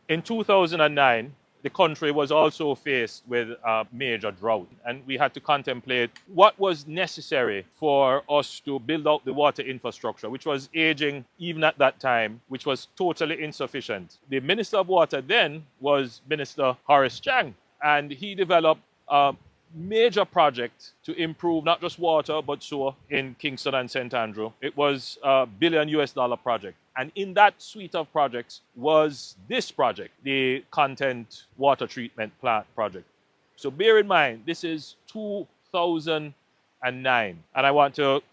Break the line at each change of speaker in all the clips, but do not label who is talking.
In 2009, the country was also faced with a major drought, and we had to contemplate what was necessary for us to build out the water infrastructure, which was aging even at that time, which was totally insufficient. The Minister of Water then was Minister Horace Chang, and he developed a major project to improve not just water but sewer in Kingston and St. Andrew. It was a $1 billion project. And in that suite of projects was this project, the content water treatment plant project. So bear in mind, this is 2009. And I want to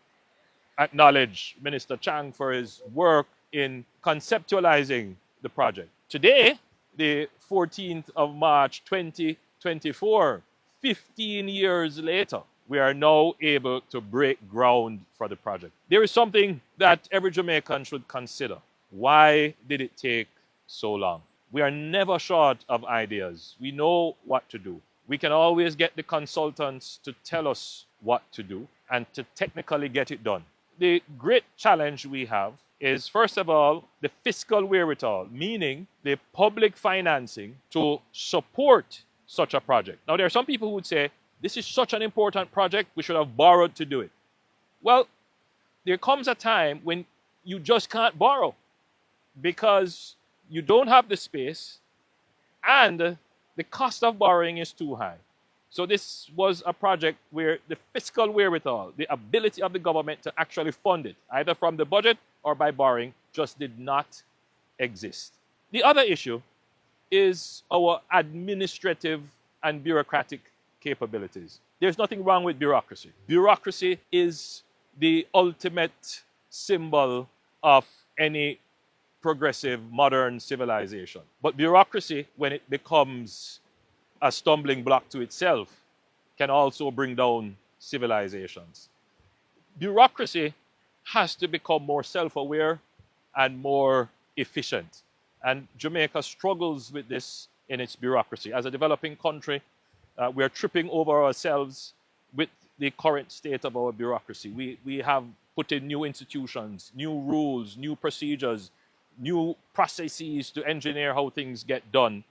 acknowledge Minister Chang for his work in conceptualizing the project. Today, the 14th of March 2024, 15 years later, we are now able to break ground for the project. There is something that every Jamaican should consider. Why did it take so long? We are never short of ideas. We know what to do. We can always get the consultants to tell us what to do and to technically get it done. The great challenge we have is, first of all, the fiscal wherewithal, meaning the public financing to support such a project. Now, there are some people who would say, this is such an important project, we should have borrowed to do it. Well, there comes a time when you just can't borrow because you don't have the space and the cost of borrowing is too high. So this was a project where the fiscal wherewithal, the ability of the government to actually fund it, either from the budget or by borrowing, just did not exist. The other issue is our administrative and bureaucratic capabilities. There's nothing wrong with bureaucracy. Bureaucracy is the ultimate symbol of any progressive modern civilization. But bureaucracy, when it becomes a stumbling block to itself, can also bring down civilizations. Bureaucracy has to become more self-aware and more efficient. And Jamaica struggles with this in its bureaucracy. As a developing country, we are tripping over ourselves with the current state of our bureaucracy. We have put in new institutions, new rules, new procedures, new processes to engineer how things get done.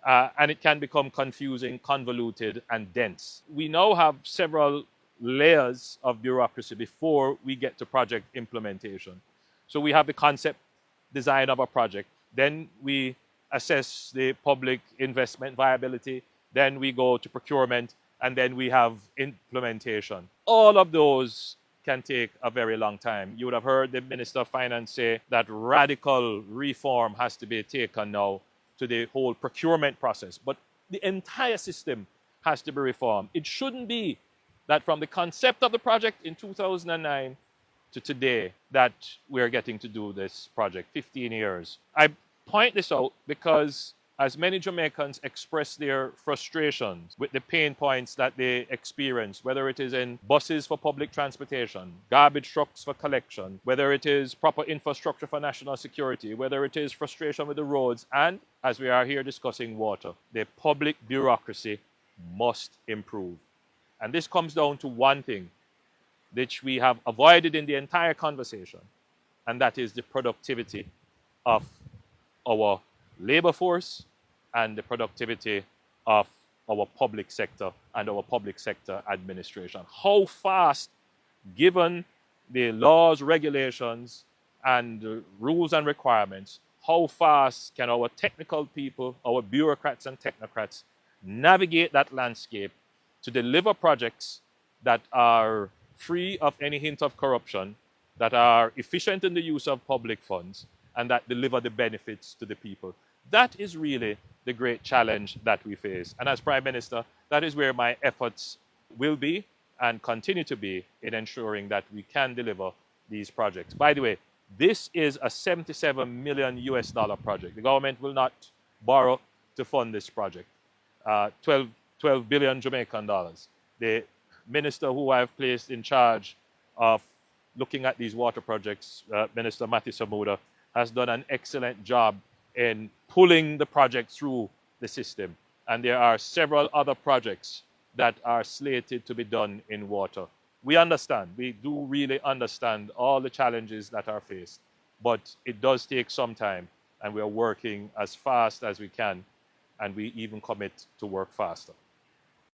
And it can become confusing, convoluted, and dense. We now have several layers of bureaucracy before we get to project implementation. So we have the concept design of a project. Then we assess the public investment viability. Then we go to procurement. And then we have implementation. All of those can take a very long time. You would have heard the Minister of Finance say that radical reform has to be taken now to the whole procurement process. But the entire system has to be reformed. It shouldn't be that from the concept of the project in 2009 to today that we're getting to do this project, 15 years. I point this out because as many Jamaicans express their frustrations with the pain points that they experience, whether it is in buses for public transportation, garbage trucks for collection, whether it is proper infrastructure for national security, whether it is frustration with the roads, and as we are here discussing water, the public bureaucracy must improve. And this comes down to one thing, which we have avoided in the entire conversation, and that is the productivity of our labor force and the productivity of our public sector and our public sector administration. How fast, given the laws, regulations, and rules and requirements, how fast can our technical people, our bureaucrats and technocrats navigate that landscape to deliver projects that are free of any hint of corruption, that are efficient in the use of public funds, and that deliver the benefits to the people? That is really the great challenge that we face. And as Prime Minister, that is where my efforts will be and continue to be in ensuring that we can deliver these projects. By the way, this is a $77 million project. The government will not borrow to fund this project. 12 billion Jamaican dollars. The minister who I've placed in charge of looking at these water projects, Minister Matthew Samuda, has done an excellent job in pulling the project through the system. And there are several other projects that are slated to be done in water. We understand, we do really understand all the challenges that are faced, but it does take some time. and we are working as fast as we can, and we even commit to work faster.